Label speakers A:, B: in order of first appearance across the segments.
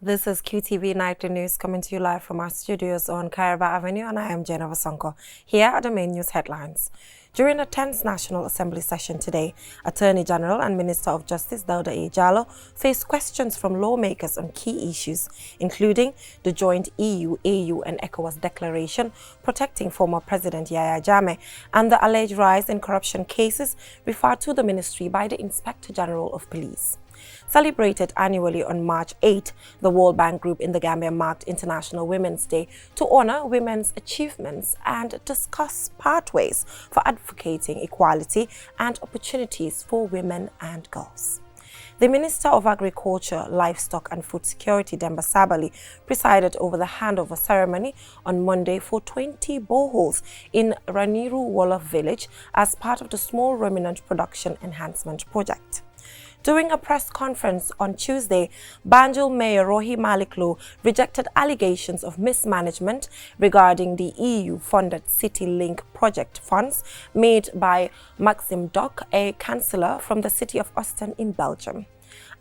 A: This is QTV Nightly News coming to you live from our studios on Kairaba Avenue, and I am Jennifer Sonko. Here are the main news headlines. During the 10th National Assembly session today, Attorney General and Minister of Justice Dauda A. Jallow faced questions from lawmakers on key issues, including the joint EU, AU and ECOWAS declaration protecting former President Yahya Jammeh and the alleged rise in corruption cases referred to the ministry by the Inspector General of Police. Celebrated annually on March 8, the World Bank Group in the Gambia marked International Women's Day to honor women's achievements and discuss pathways for advocating equality and opportunities for women and girls. The Minister of Agriculture, Livestock and Food Security, Demba Sabali, presided over the handover ceremony on Monday for 20 boreholes in Raniru Wolof village as part of the Small Ruminant Production Enhancement Project. During a press conference on Tuesday, Banjul Mayor Rohi Maliklo rejected allegations of mismanagement regarding the EU-funded City Link project funds made by Maxime Doc, a councillor from the city of Ostend in Belgium.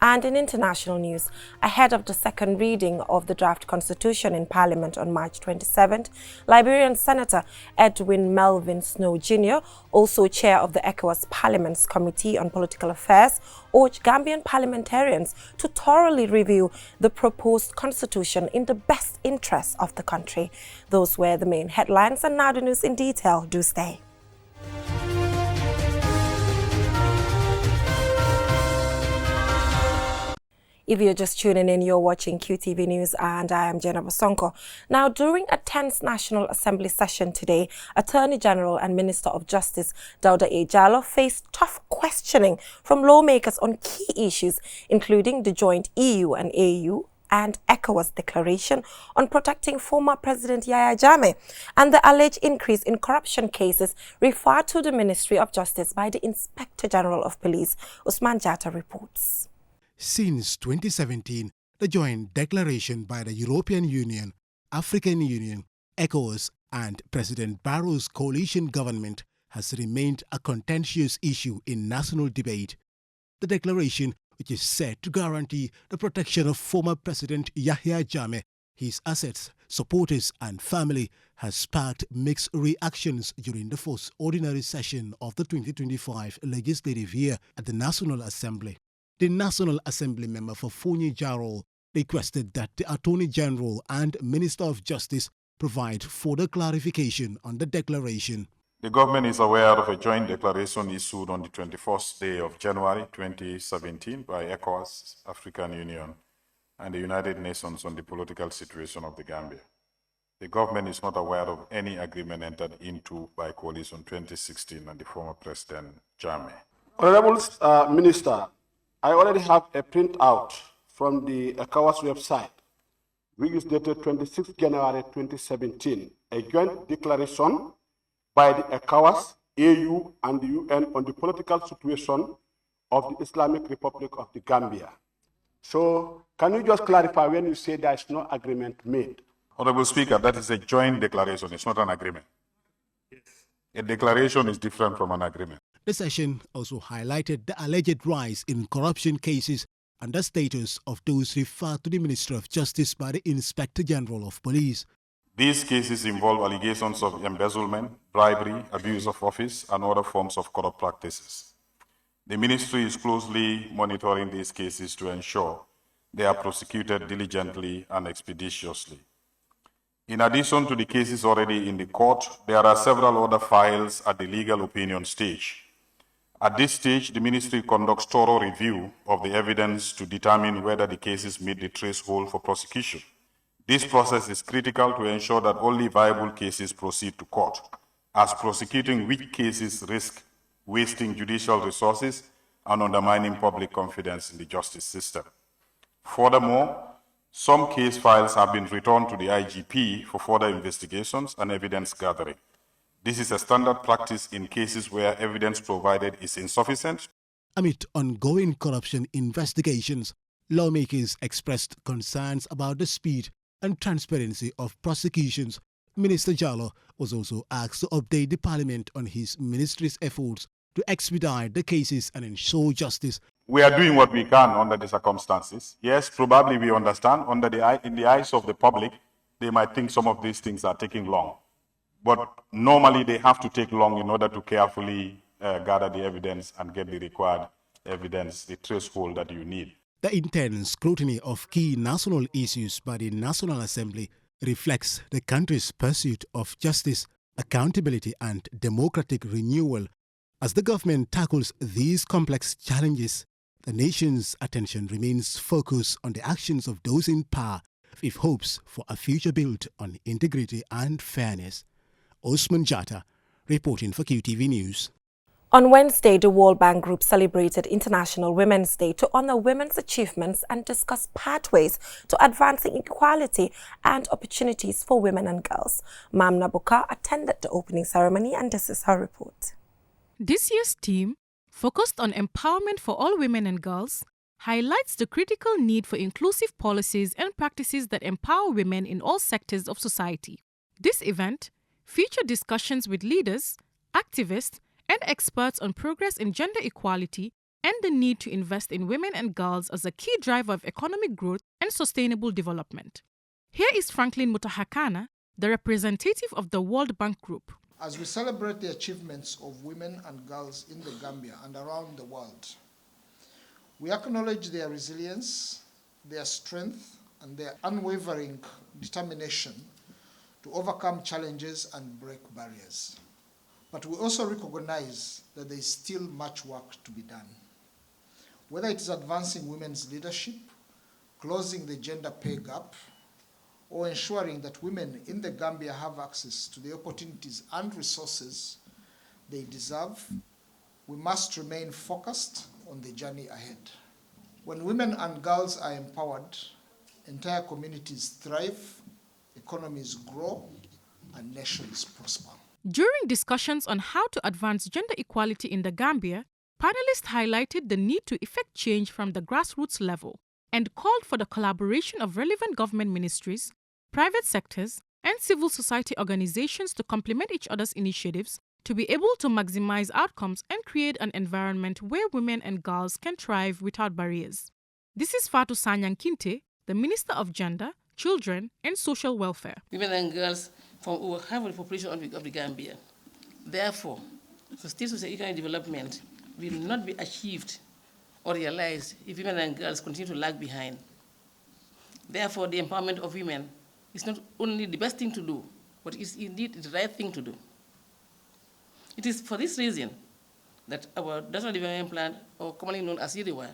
A: And in international news, ahead of the second reading of the draft constitution in Parliament on March 27th, Liberian Senator Edwin Melvin Snow Jr., also chair of the ECOWAS Parliament's Committee on Political Affairs, urged Gambian parliamentarians to thoroughly review the proposed constitution in the best interests of the country. Those were the main headlines, and now the news in detail. Do stay. If you're just tuning in, you're watching QTV News, and I am Jennifer Sonko. Now, during a 10th National Assembly session today, Attorney General and Minister of Justice Dauda A. Jallow faced tough questioning from lawmakers on key issues, including the joint EU and AU and ECOWAS declaration on protecting former President Yahya Jammeh and the alleged increase in corruption cases referred to the Ministry of Justice by the Inspector General of Police. Usman Jatta reports.
B: Since 2017, the joint declaration by the European Union, African Union, ECOWAS and President Barrow's coalition government has remained a contentious issue in national debate. The declaration, which is set to guarantee the protection of former President Yahya Jammeh, his assets, supporters and family, has sparked mixed reactions during the first ordinary session of the 2025 legislative year at the National Assembly. The National Assembly member for Fonyi Jarol requested that the Attorney General and Minister of Justice provide further clarification on the declaration.
C: The government is aware of a joint declaration issued on the 21st day of January 2017 by ECOWAS, African Union, and the United Nations on the political situation of the Gambia. The government is not aware of any agreement entered into by Coalition 2016 and the former President Jammeh.
D: Honorable Minister, I already have a printout from the ECOWAS website, which is dated 26 January 2017, a joint declaration by the ECOWAS, AU, and the UN on the political situation of the Islamic Republic of the Gambia. So, can you just clarify when you say there is no agreement made?
C: Honorable Speaker, that is a joint declaration. It's not an agreement. Yes. A declaration is different from an agreement.
B: The session also highlighted the alleged rise in corruption cases and the status of those referred to the Ministry of Justice by the Inspector General of Police.
C: These cases involve allegations of embezzlement, bribery, abuse of office, and other forms of corrupt practices. The ministry is closely monitoring these cases to ensure they are prosecuted diligently and expeditiously. In addition to the cases already in the court, there are several other files at the legal opinion stage. At this stage, the ministry conducts thorough review of the evidence to determine whether the cases meet the threshold for prosecution. This process is critical to ensure that only viable cases proceed to court, as prosecuting weak cases risk wasting judicial resources and undermining public confidence in the justice system. Furthermore, some case files have been returned to the IGP for further investigations and evidence gathering. This is a standard practice in cases where evidence provided is insufficient.
B: Amid ongoing corruption investigations, lawmakers expressed concerns about the speed and transparency of prosecutions. Minister Jallow was also asked to update the Parliament on his ministry's efforts to expedite the cases and ensure justice.
C: We are doing what we can under the circumstances. Yes, probably we understand in the eyes of the public, they might think some of these things are taking long. But normally they have to take long in order to carefully gather the evidence and get the required evidence, the threshold that you need.
B: The intense scrutiny of key national issues by the National Assembly reflects the country's pursuit of justice, accountability and democratic renewal. As the government tackles these complex challenges, the nation's attention remains focused on the actions of those in power with hopes for a future built on integrity and fairness. Osman Jata, reporting for QTV News.
A: On Wednesday, the World Bank Group celebrated International Women's Day to honor women's achievements and discuss pathways to advancing equality and opportunities for women and girls. Mamna Bukar attended the opening ceremony, and this is her report.
E: This year's theme, focused on empowerment for all women and girls, highlights the critical need for inclusive policies and practices that empower women in all sectors of society. This event featured discussions with leaders, activists, and experts on progress in gender equality and the need to invest in women and girls as a key driver of economic growth and sustainable development. Here is Franklin Mutahakana, the representative of the World Bank Group.
F: As we celebrate the achievements of women and girls in the Gambia and around the world, we acknowledge their resilience, their strength, and their unwavering determination to overcome challenges and break barriers. But we also recognize that there is still much work to be done. Whether it is advancing women's leadership, closing the gender pay gap, or ensuring that women in the Gambia have access to the opportunities and resources they deserve, we must remain focused on the journey ahead. When women and girls are empowered, entire communities thrive, economies grow, and nations prosper.
E: During discussions on how to advance gender equality in the Gambia, panelists highlighted the need to effect change from the grassroots level and called for the collaboration of relevant government ministries, private sectors, and civil society organizations to complement each other's initiatives to be able to maximize outcomes and create an environment where women and girls can thrive without barriers. This is Fatou Sanyang Kinte, the Minister of Gender, Children, and Social Welfare.
G: Women and girls from over half of the population of the Gambia. Therefore, sustainable economic development will not be achieved or realized if women and girls continue to lag behind. Therefore, the empowerment of women is not only the best thing to do, but it is indeed the right thing to do. It is for this reason that our National Development Plan, or commonly known as IRIWA,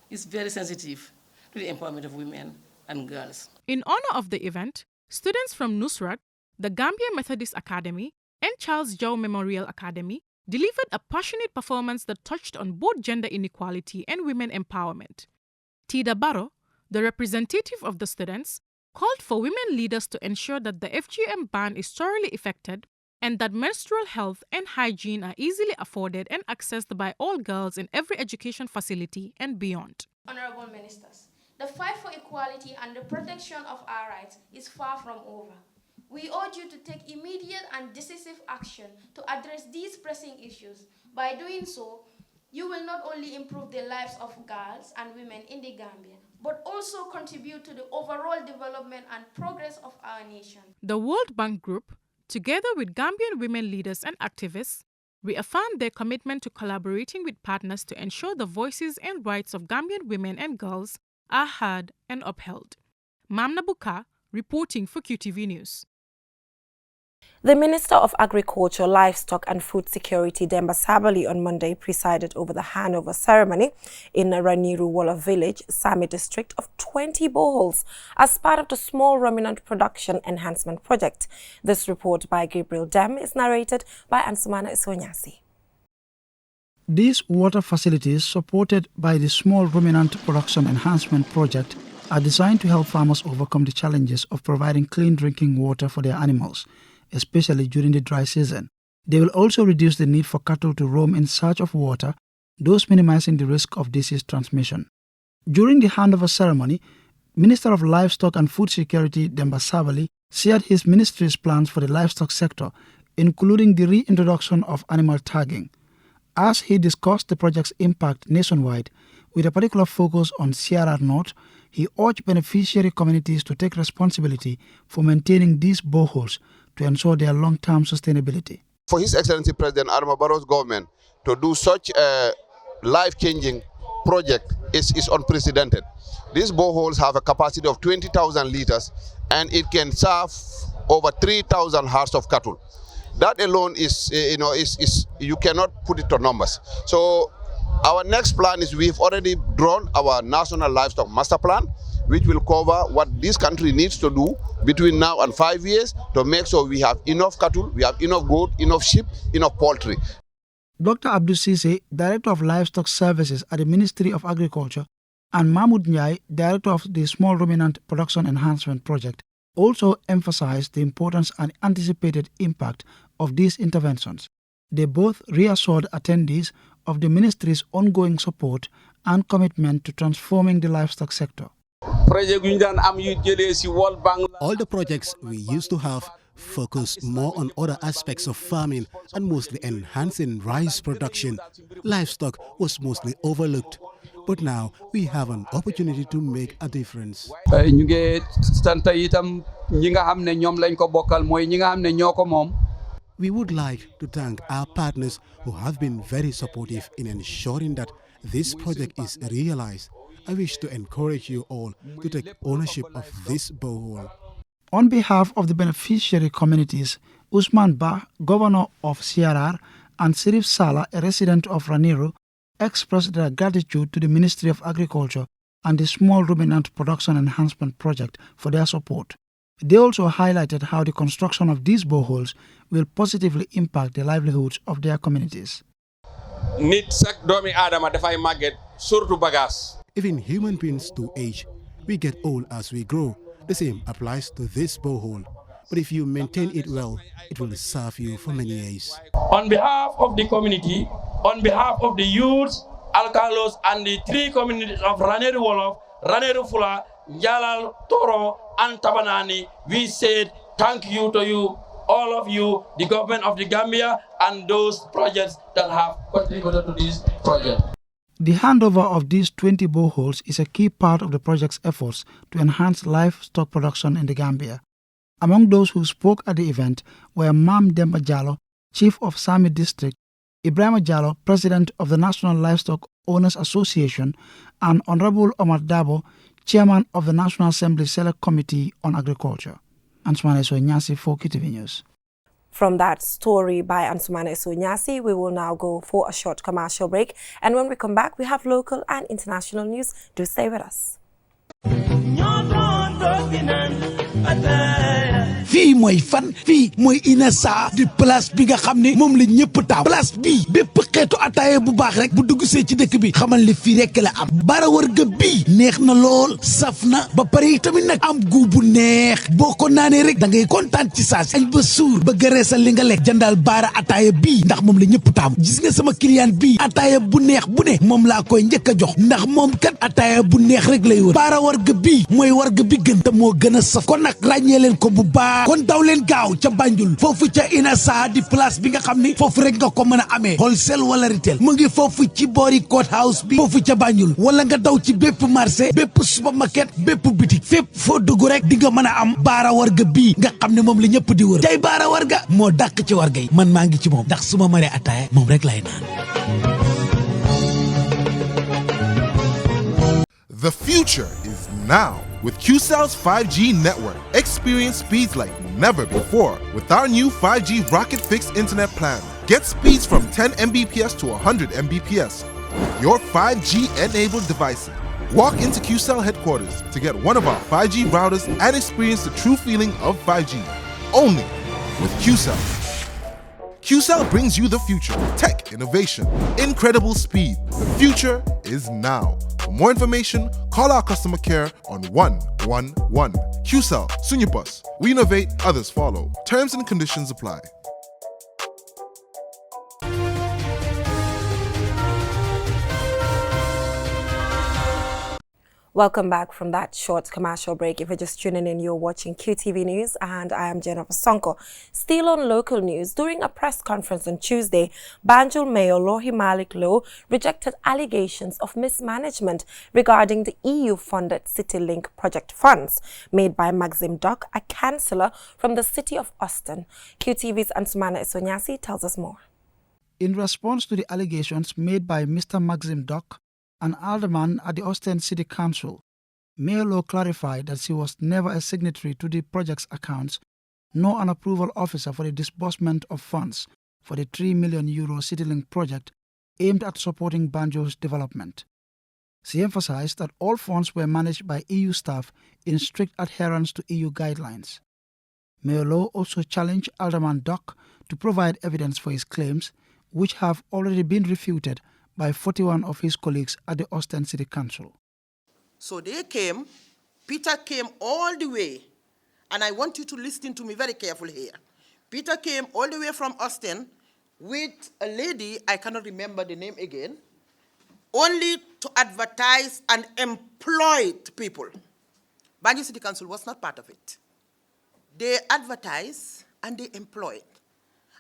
G: is very sensitive to the empowerment of women and girls.
E: In honor of the event, students from Nusrat, the Gambia Methodist Academy, and Charles Jow Memorial Academy delivered a passionate performance that touched on both gender inequality and women empowerment. Tida Barrow, the representative of the students, called for women leaders to ensure that the FGM ban is thoroughly effected and that menstrual health and hygiene are easily afforded and accessed by all girls in every education facility and beyond.
H: Honorable Ministers, the fight for equality and the protection of our rights is far from over. We urge you to take immediate and decisive action to address these pressing issues. By doing so, you will not only improve the lives of girls and women in the Gambia, but also contribute to the overall development and progress of our nation.
E: The World Bank Group, together with Gambian women leaders and activists, reaffirmed their commitment to collaborating with partners to ensure the voices and rights of Gambian women and girls are heard and upheld. Mamna Bukar, reporting for QTV News.
A: The Minister of Agriculture, Livestock and Food Security, Demba Sabali, on Monday presided over the handover ceremony in Raniru Walla Village, Sami district, of 20 boreholes as part of the Small Ruminant Production Enhancement Project. This report by Gabriel Dem is narrated by Ansumana Isonyasi.
I: These water facilities, supported by the Small Ruminant Production Enhancement Project, are designed to help farmers overcome the challenges of providing clean drinking water for their animals, especially during the dry season. They will also reduce the need for cattle to roam in search of water, thus minimizing the risk of disease transmission. During the handover ceremony, Minister of Livestock and Food Security Demba Sabali shared his ministry's plans for the livestock sector, including the reintroduction of animal tagging. As he discussed the project's impact nationwide, with a particular focus on CRR North, he urged beneficiary communities to take responsibility for maintaining these boreholes to ensure their long-term sustainability.
J: For His Excellency President Adama Barrow's government to do such a life-changing project is unprecedented. These boreholes have a capacity of 20,000 liters and it can serve over 3,000 herds of cattle. That alone is you cannot put it to numbers. So our next plan is we've already drawn our national livestock master plan, which will cover what this country needs to do between now and 5 years to make sure we have enough cattle, we have enough goat, enough sheep, enough poultry.
I: Dr. Abdul Sise, Director of Livestock Services at the Ministry of Agriculture, and Mahmoud Njai, Director of the Small Ruminant Production Enhancement Project, also emphasized the importance and anticipated impact of these interventions. They both reassured attendees of the ministry's ongoing support and commitment to transforming the livestock sector.
B: All the projects we used to have focused more on other aspects of farming and mostly enhancing rice production. Livestock was mostly overlooked. But now we have an opportunity to make a difference. We would like to thank our partners who have been very supportive in ensuring that this project is realized. I wish to encourage you all to take ownership of this borehole.
I: On behalf of the beneficiary communities, Usman Bah, Governor of CRR, and Sirif Sala, a resident of Ranero, expressed their gratitude to the Ministry of Agriculture and the Small Ruminant Production Enhancement Project for their support. They also highlighted how the construction of these boreholes will positively impact the livelihoods of their communities.
B: Even human beings do age. We get old as we grow. The same applies to this borehole. But if you maintain it well, it will serve you for many years.
K: On behalf of the community, on behalf of the youth, Alkalos, and the three communities of Ranero Wolof, Ranero Fula, Jalal, Toro, and Tabanani, we said thank you to you, all of you, the government of the Gambia, and those projects that have contributed to this project.
I: The handover of these 20 boreholes is a key part of the project's efforts to enhance livestock production in the Gambia. Among those who spoke at the event were Mam Demba Jallo, Chief of Sami District, Ibrahima Jallo, President of the National Livestock Owners Association, and Honorable Omar Dabo, Chairman of the National Assembly Select Committee on Agriculture. Ansumane Sonyasi for KTV News.
A: From that story by Ansumane Sonyasi, we will now go for a short commercial break. And when we come back, we have local and international news. Do stay with us.
L: fii mooy fan fii mooy Inessa di place bi nga xam ne moom la ñëpp taam place bi bépp xeetu ataaya bu baax rek bu dugg see ci dëkk bi xamal li fii rek la am bara wërga bii neex na lool saf na ba pare tamit nag am gu bu neex boo ko naanee rek da ngay kontaan ci saasi añ ba suur ba gëreesal li nga lekk jëndal baara ataaya bii ndax moom la ñëpp taam gis nga sama client bii ataaya bu neex bu ne moom laa koy njëkk a jox ndax moom kat ataaya bu neex rek lay wër baara wërga bii mooy warga bi gën te moo gën a saf kon nag ràññee leen ko bu baax kon daw leen gaaw ca Banjul foofu ca Inessa di place bi nga xam ni foofu rek nga ko mën a amee wholesale wala retail mu ngi foofu ci boori court house bi foofu ca Banjul wala nga daw ci bépp marché bépp supermarket bépp boutique fépp foo dugg rek di nga mën a am baara warga bii nga xam ne moom la ñëpp di wër tey baara warga moo dàq ci warga yi man maa ngi ci moom ndax su ma maree ataaya moom rek lay naan.
M: The future is now. With QCell's 5G network, experience speeds like never before. With our new 5G Rocket Fixed Internet plan, get speeds from 10 Mbps to 100 Mbps. Your 5G-enabled devices. Walk into QCell headquarters to get one of our 5G routers and experience the true feeling of 5G. Only with QCell. QCell brings you the future. Tech, innovation, incredible speed. The future is now. For more information, call our customer care on 111. QCell, Sunyapus. We innovate, others follow. Terms and conditions apply.
A: Welcome back from that short commercial break. If you're just tuning in, you're watching QTV News, and I am Jennifer Sonko. Still on local news, during a press conference on Tuesday, Banjul Mayor Lohi Malik Low rejected allegations of mismanagement regarding the EU-funded CityLink project funds made by Maxim Duck, a councillor from the city of Austin. QTV's Ansumana Esonyasi tells us more.
I: In response to the allegations made by Mr. Maxim Duck, an alderman at the Austin City Council, Mayor Low clarified that she was never a signatory to the project's accounts, nor an approval officer for the disbursement of funds for the €3 million CityLink project aimed at supporting Banjul's development. She emphasized that all funds were managed by EU staff in strict adherence to EU guidelines. Mayor Low also challenged Alderman Duck to provide evidence for his claims, which have already been refuted by 41 of his colleagues at the Austin City Council.
N: So they came, Peter came all the way, and I want you to listen to me very carefully here. Peter came all the way from Austin with a lady, I cannot remember the name again, only to advertise and employ people. Banjul City Council was not part of it. They advertise and they employ.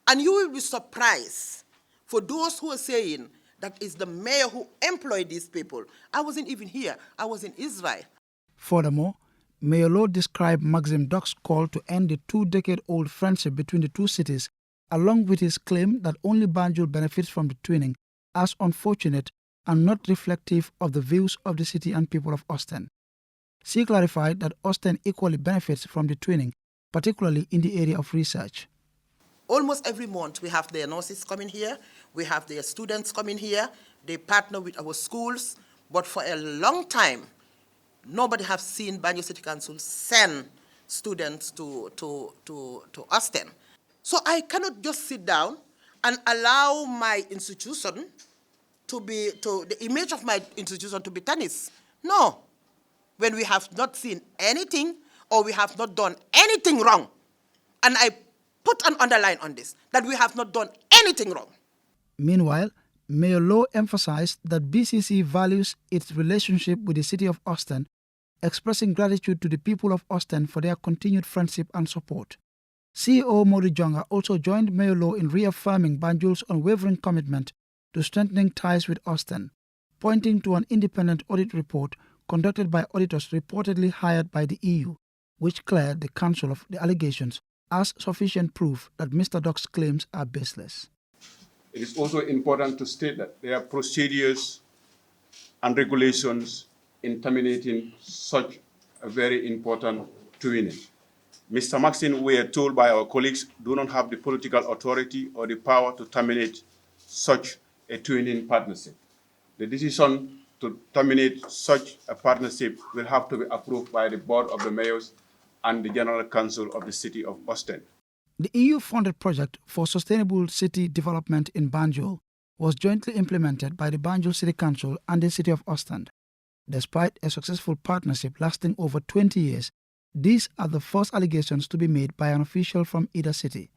N: And you will be surprised for those who are saying that is the mayor who employed these people. I wasn't even here. I was in Israel.
I: Furthermore, Mayor Low described Maxim Duck's call to end the 2-decade-old friendship between the two cities, along with his claim that only Banjul benefits from the twinning, as unfortunate and not reflective of the views of the city and people of Austin. She clarified that Austin equally benefits from the twinning, particularly in the area of research.
N: Almost every month we have their nurses coming here, we have their students coming here, they partner with our schools, but for a long time, nobody has seen Banjul City Council send students to Austin. So I cannot just sit down and allow my institution the image of my institution to be tarnished. No, when we have not seen anything or we have not done anything wrong, and I put an underline on this, that we have not done anything wrong.
I: Meanwhile, Mayor Low emphasized that BCC values its relationship with the city of Austin, expressing gratitude to the people of Austin for their continued friendship and support. CEO Modi Jonga also joined Mayor Low in reaffirming Banjul's unwavering commitment to strengthening ties with Austin, pointing to an independent audit report conducted by auditors reportedly hired by the EU, which cleared the council of the allegations as sufficient proof that Mr. Duck's claims are baseless.
O: It is also important to state that there are procedures and regulations in terminating such a very important twinning. Mr. Maxine, we are told by our colleagues, do not have the political authority or the power to terminate such a twinning partnership. The decision to terminate such a partnership will have to be approved by the Board of the Mayors and the General Council of the City of Austin.
I: The EU-funded project for sustainable city development in Banjul was jointly implemented by the Banjul City Council and the City of Austin. Despite a successful partnership lasting over 20 years, these are the first allegations to be made by an official from either city.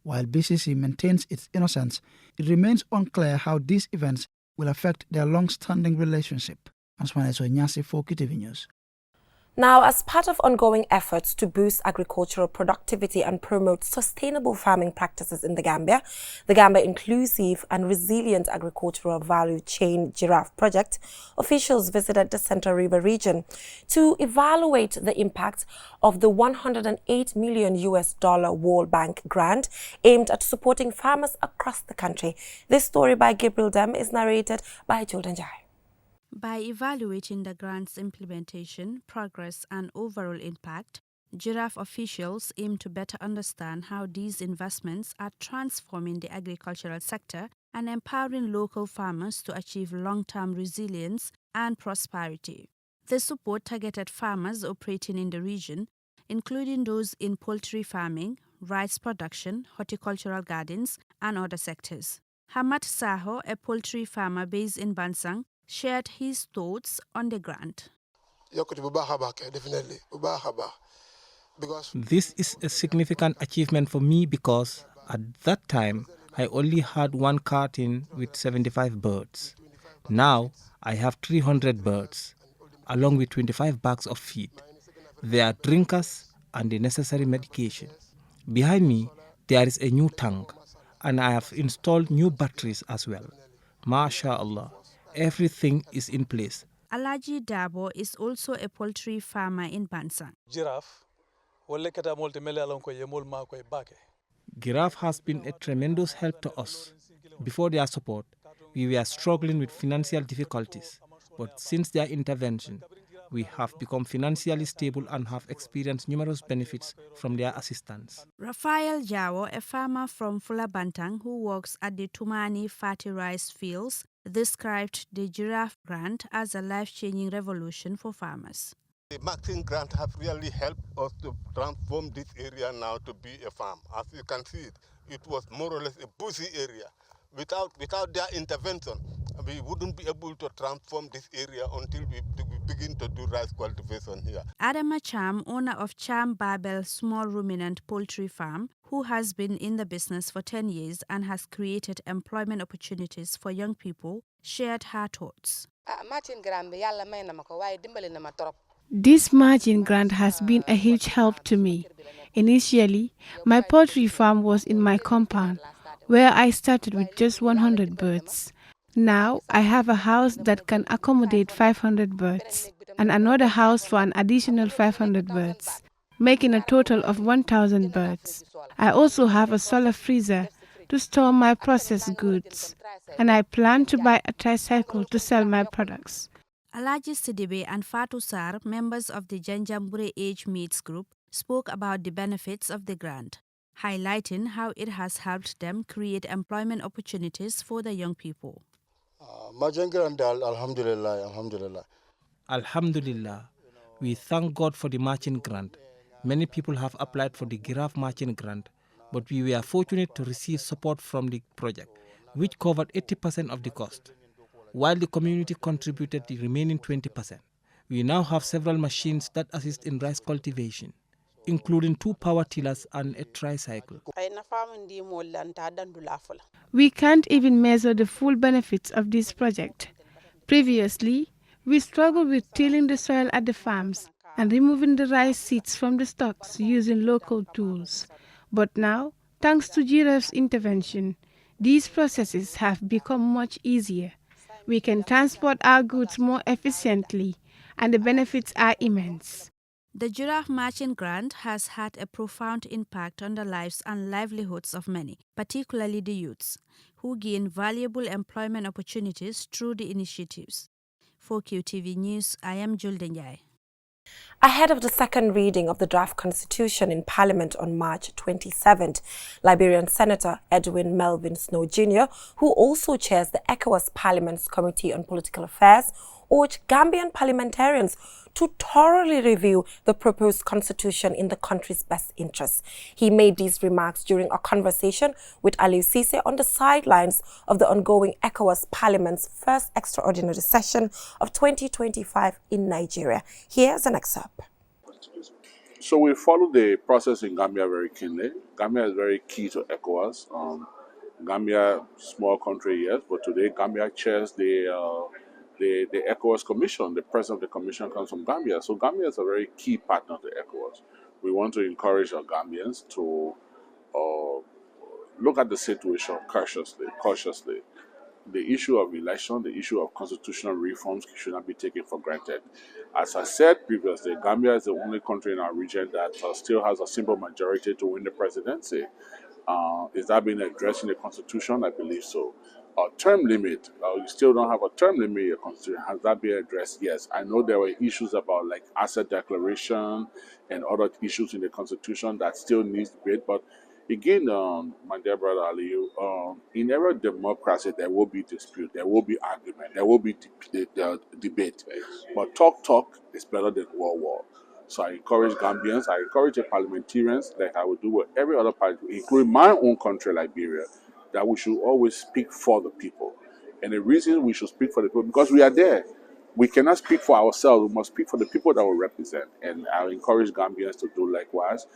I: While BCC maintains its innocence, it remains unclear how these events will affect their long-standing relationship. Answana Esonyasi for QTV News.
A: Now, as part of ongoing efforts to boost agricultural productivity and promote sustainable farming practices in the Gambia Inclusive and Resilient Agricultural Value Chain Giraffe Project, officials visited the Central River region to evaluate the impact of the $108 million World Bank grant aimed at supporting farmers across the country. This story by Gabriel Dem is narrated by Jordan Jai.
P: By evaluating the grant's implementation, progress, and overall impact, Giraffe officials aim to better understand how these investments are transforming the agricultural sector and empowering local farmers to achieve long-term resilience and prosperity. The support targeted farmers operating in the region, including those in poultry farming, rice production, horticultural gardens, and other sectors. Hamad Saho, a poultry farmer based in Bansang, shared his thoughts on the grant.
Q: This is a significant achievement for me because at that time I only had one carton with 75 birds. Now I have 300 birds. along with 25 bags of feed. There are drinkers and the necessary medication. Behind me, there is a new tank, and I have installed new batteries as well. MashaAllah, everything is in place.
P: Alaji Dabo is also a poultry farmer in Bansang.
Q: Giraffe has been a tremendous help to us. Before their support, we were struggling with financial difficulties, but since their intervention, we have become financially stable and have experienced numerous benefits from their assistance.
P: Rafael Jawo, a farmer from Fulabantang who works at the Tumani fatty rice fields, described the giraffe grant as a life-changing revolution for farmers.
R: The marketing grant have really helped us to transform this area now to be a farm. As you can see, it was more or less a busy area. Without their intervention, we wouldn't be able to transform this area until we begin to do rice cultivation here.
P: Adama Cham, owner of Cham Babel Small Ruminant Poultry Farm, who has been in the business for 10 years and has created employment opportunities for young people, shared her thoughts.
S: This margin grant has been a huge help to me. Initially, my poultry farm was in my compound, where I started with just 100 birds. Now, I have a house that can accommodate 500 birds, and another house for an additional 500 birds, making a total of 1,000 birds. I also have a solar freezer to store my processed goods, and I plan to buy a tricycle to sell my products.
P: Alaji Sidibe and Fatou Sar, members of the Janjambure Age Meets group, spoke about the benefits of the grant, highlighting how it has helped them create employment opportunities for the young people.
Q: Alhamdulillah, we thank God for the matching grant. Many people have applied for the giraffe matching grant, but we were fortunate to receive support from the project, which covered 80% of the cost, while the community contributed the remaining 20%. We now have several machines that assist in rice cultivation, including 2 power tillers and a tricycle.
S: We can't even measure the full benefits of this project. Previously, we struggled with tilling the soil at the farms and removing the rice seeds from the stalks using local tools. But now, thanks to Giraffe's intervention, these processes have become much easier. We can transport our goods more efficiently, and the benefits are immense.
P: The Giraffe Matching Grant has had a profound impact on the lives and livelihoods of many, particularly the youths, who gain valuable employment opportunities through the initiatives. For QTV News, I am Juldenjai.
A: Ahead of the second reading of the draft constitution in Parliament on March 27th, Liberian Senator Edwin Melvin Snow Jr., who also chairs the ECOWAS Parliament's Committee on Political Affairs, urged Gambian parliamentarians to thoroughly review the proposed constitution in the country's best interests. He made these remarks during a conversation with Aliou Cisse on the sidelines of the ongoing ECOWAS Parliament's first extraordinary session of 2025 in Nigeria. Here's an excerpt.
T: So we follow the process in Gambia very keenly. Gambia is very key to ECOWAS. Gambia, small country, yes, but today Gambia chairs the ECOWAS Commission. The president of the commission comes from Gambia. So Gambia is a very key partner to ECOWAS. We want to encourage our Gambians to look at the situation cautiously. The issue of election, the issue of constitutional reforms should not be taken for granted. As I said previously, Gambia is the only country in our region that still has a simple majority to win the presidency. Is that being addressed in the constitution? I believe so. A term limit, you still don't have a term limit in your constitution. Has that been addressed? Yes. I know there were issues about like asset declaration and other issues in the constitution that still needs debate, but again, my dear brother Aliou, in every democracy there will be dispute, there will be argument, there will be debate. But talk is better than war. So I encourage Gambians, I encourage the parliamentarians, like I would do with every other party, including my own country, Liberia, that we should always speak for the people. And the reason we should speak for the people, because we are there. We cannot speak for ourselves. We must speak for the people that we represent. And I encourage Gambians to do likewise.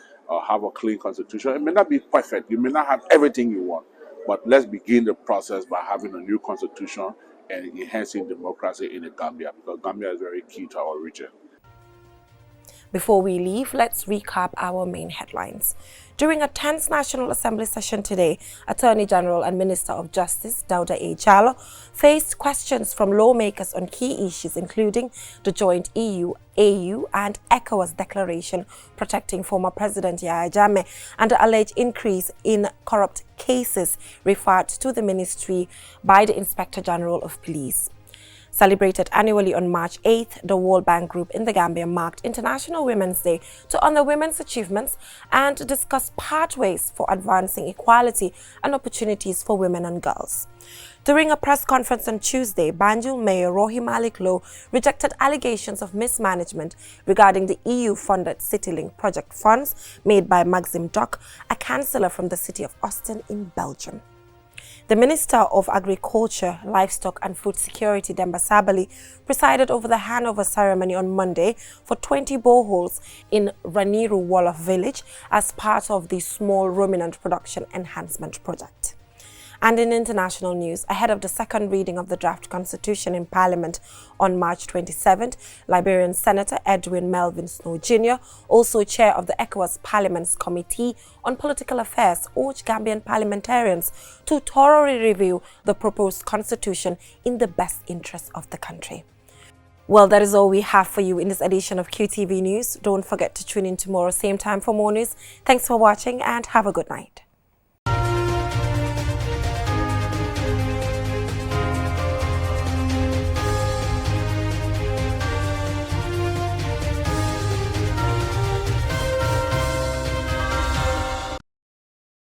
T: Have a clean constitution. It may not be perfect. You may not have everything you want. But let's begin the process by having a new constitution and enhancing democracy in the Gambia, because Gambia is very key to our region.
A: Before we leave, let's recap our main headlines. During a tense National Assembly session today, Attorney General and Minister of Justice Dauda A. Jallow faced questions from lawmakers on key issues including the joint EU, AU and ECOWAS declaration protecting former President Yahya Jammeh and the alleged increase in corrupt cases referred to the ministry by the Inspector General of Police. Celebrated annually on March 8th, the World Bank Group in the Gambia marked International Women's Day to honor women's achievements and discuss pathways for advancing equality and opportunities for women and girls. During a press conference on Tuesday, Banjul Mayor Rohi Malik Low rejected allegations of mismanagement regarding the EU-funded CityLink project funds made by Maxim Dock, a councillor from the city of Austin in Belgium. The Minister of Agriculture, Livestock and Food Security, Demba Sabali, presided over the handover ceremony on Monday for 20 boreholes in Raniru Wolof village as part of the Small Ruminant Production Enhancement Project. And in international news, ahead of the second reading of the draft constitution in Parliament on March 27th, Liberian Senator Edwin Melvin Snow Jr., also chair of the ECOWAS Parliament's Committee on Political Affairs, urged Gambian parliamentarians to thoroughly review the proposed constitution in the best interest of the country. Well, that is all we have for you in this edition of QTV News. Don't forget to tune in tomorrow, same time for more news. Thanks for watching and have a good night.